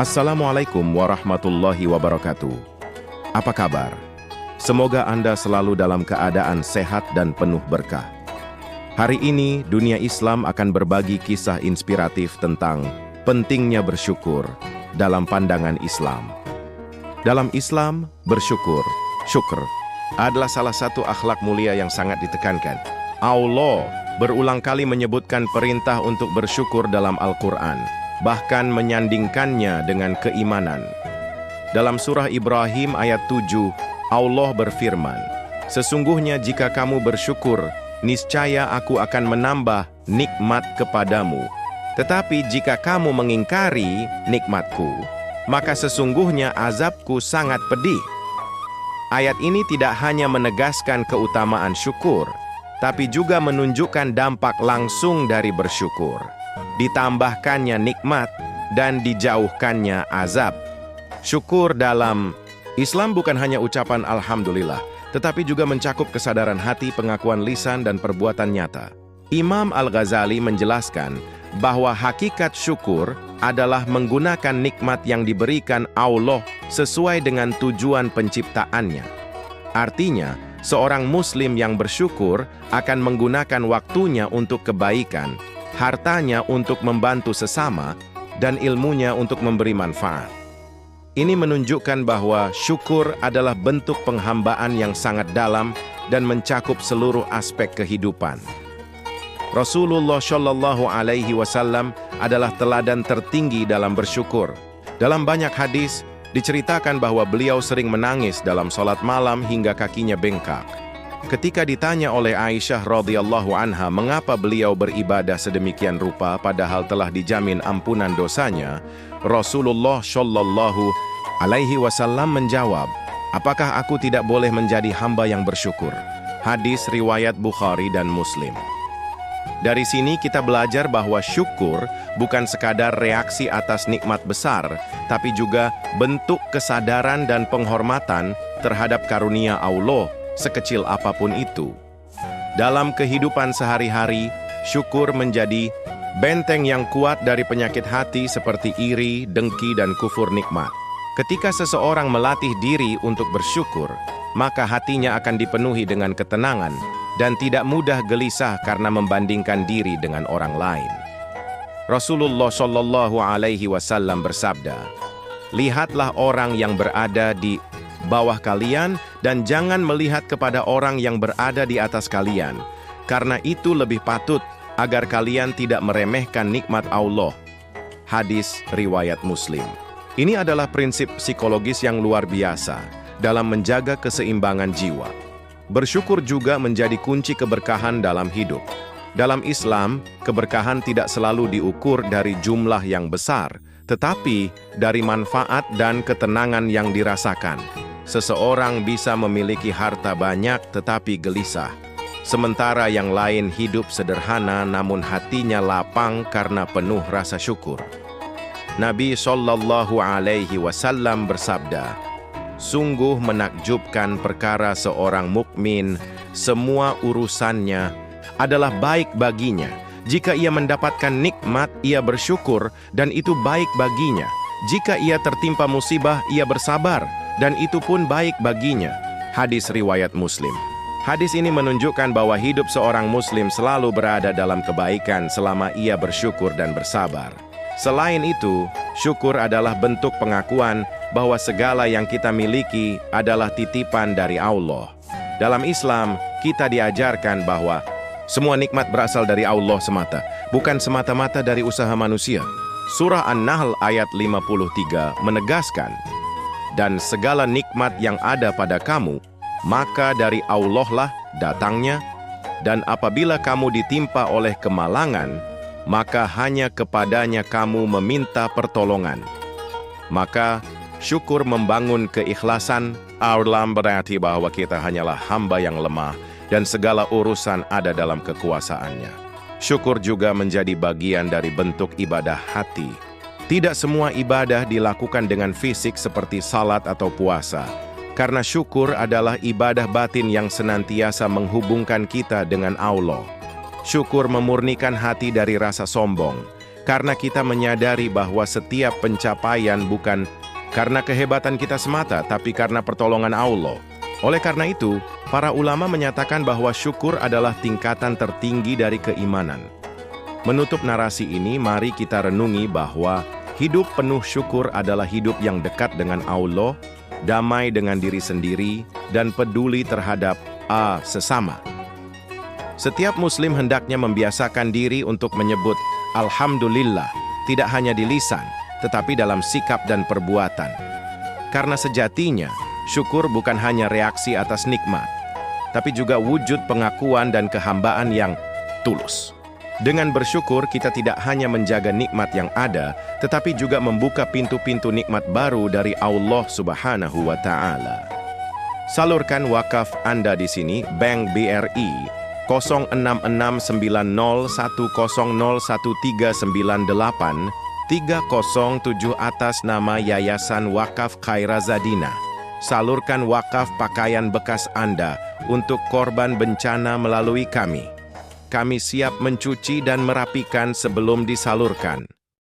Assalamualaikum warahmatullahi wabarakatuh. Apa kabar? Semoga Anda selalu dalam keadaan sehat dan penuh berkah. Hari ini, dunia Islam akan berbagi kisah inspiratif tentang pentingnya bersyukur dalam pandangan Islam. Dalam Islam, syukur adalah salah satu akhlak mulia yang sangat ditekankan. Allah berulang kali menyebutkan perintah untuk bersyukur dalam Al-Quran, bahkan menyandingkannya dengan keimanan. Dalam surah Ibrahim ayat 7, Allah berfirman, "Sesungguhnya jika kamu bersyukur, niscaya aku akan menambah nikmat kepadamu. Tetapi jika kamu mengingkari nikmatku, maka sesungguhnya azabku sangat pedih." Ayat ini tidak hanya menegaskan keutamaan syukur, tapi juga menunjukkan dampak langsung dari bersyukur. Ditambahkannya nikmat dan dijauhkannya azab. Syukur dalam Islam bukan hanya ucapan alhamdulillah, tetapi juga mencakup kesadaran hati, pengakuan lisan, dan perbuatan nyata. Imam Al-Ghazali menjelaskan bahwa hakikat syukur adalah menggunakan nikmat yang diberikan Allah sesuai dengan tujuan penciptaannya. Artinya, seorang muslim yang bersyukur akan menggunakan waktunya untuk kebaikan, hartanya untuk membantu sesama, dan ilmunya untuk memberi manfaat. Ini menunjukkan bahwa syukur adalah bentuk penghambaan yang sangat dalam dan mencakup seluruh aspek kehidupan. Rasulullah Shallallahu Alaihi Wasallam adalah teladan tertinggi dalam bersyukur. Dalam banyak hadis, diceritakan bahwa beliau sering menangis dalam sholat malam hingga kakinya bengkak. Ketika ditanya oleh Aisyah radhiyallahu anha mengapa beliau beribadah sedemikian rupa padahal telah dijamin ampunan dosanya, Rasulullah Shallallahu Alaihi Wasallam menjawab, "Apakah aku tidak boleh menjadi hamba yang bersyukur?" Hadis riwayat Bukhari dan Muslim. Dari sini kita belajar bahwa syukur bukan sekadar reaksi atas nikmat besar, tapi juga bentuk kesadaran dan penghormatan terhadap karunia Allah, sekecil apapun itu. Dalam kehidupan sehari-hari, syukur menjadi benteng yang kuat dari penyakit hati seperti iri, dengki, dan kufur nikmat. Ketika seseorang melatih diri untuk bersyukur, maka hatinya akan dipenuhi dengan ketenangan dan tidak mudah gelisah karena membandingkan diri dengan orang lain. Rasulullah Shallallahu Alaihi Wasallam bersabda, "Lihatlah orang yang berada di bawah kalian dan jangan melihat kepada orang yang berada di atas kalian, karena itu lebih patut agar kalian tidak meremehkan nikmat Allah." Hadis riwayat Muslim. Ini adalah prinsip psikologis yang luar biasa dalam menjaga keseimbangan jiwa. Bersyukur juga menjadi kunci keberkahan dalam hidup. Dalam Islam, keberkahan tidak selalu diukur dari jumlah yang besar, tetapi dari manfaat dan ketenangan yang dirasakan. Seseorang bisa memiliki harta banyak tetapi gelisah, sementara yang lain hidup sederhana namun hatinya lapang karena penuh rasa syukur. Nabi Shallallahu Alaihi Wasallam bersabda, "Sungguh menakjubkan perkara seorang mukmin, semua urusannya adalah baik baginya. Jika ia mendapatkan nikmat, ia bersyukur, dan itu baik baginya. Jika ia tertimpa musibah, ia bersabar, dan itu pun baik baginya." Hadis riwayat Muslim. Hadis ini menunjukkan bahwa hidup seorang muslim selalu berada dalam kebaikan selama ia bersyukur dan bersabar. Selain itu, syukur adalah bentuk pengakuan bahwa segala yang kita miliki adalah titipan dari Allah. Dalam Islam, kita diajarkan bahwa semua nikmat berasal dari Allah semata, bukan semata-mata dari usaha manusia. Surah An-Nahl ayat 53 menegaskan, "Dan segala nikmat yang ada pada kamu, maka dari Allah lah datangnya, dan apabila kamu ditimpa oleh kemalangan, maka hanya kepadanya kamu meminta pertolongan." Maka syukur membangun keikhlasan. Alam berarti bahwa kita hanyalah hamba yang lemah dan segala urusan ada dalam kekuasaannya. Syukur juga menjadi bagian dari bentuk ibadah hati. Tidak semua ibadah dilakukan dengan fisik seperti salat atau puasa, karena syukur adalah ibadah batin yang senantiasa menghubungkan kita dengan Allah. Syukur memurnikan hati dari rasa sombong, Karena kita menyadari bahwa setiap pencapaian bukan karena kehebatan kita semata, tapi karena pertolongan Allah. Oleh karena itu, para ulama menyatakan bahwa syukur adalah tingkatan tertinggi dari keimanan. Menutup narasi ini, mari kita renungi bahwa hidup penuh syukur adalah hidup yang dekat dengan Allah, damai dengan diri sendiri, dan peduli terhadap sesama. Setiap muslim hendaknya membiasakan diri untuk menyebut Alhamdulillah, tidak hanya di lisan, tetapi dalam sikap dan perbuatan. Karena sejatinya, syukur bukan hanya reaksi atas nikmat, tapi juga wujud pengakuan dan kehambaan yang tulus. Dengan bersyukur, kita tidak hanya menjaga nikmat yang ada, tetapi juga membuka pintu-pintu nikmat baru dari Allah Subhanahu wa Ta'ala. Salurkan wakaf Anda di sini, Bank BRI 06690101398307 atas nama Yayasan Wakaf Khairazadina. Salurkan wakaf pakaian bekas Anda untuk korban bencana melalui kami. Kami siap mencuci dan merapikan sebelum disalurkan.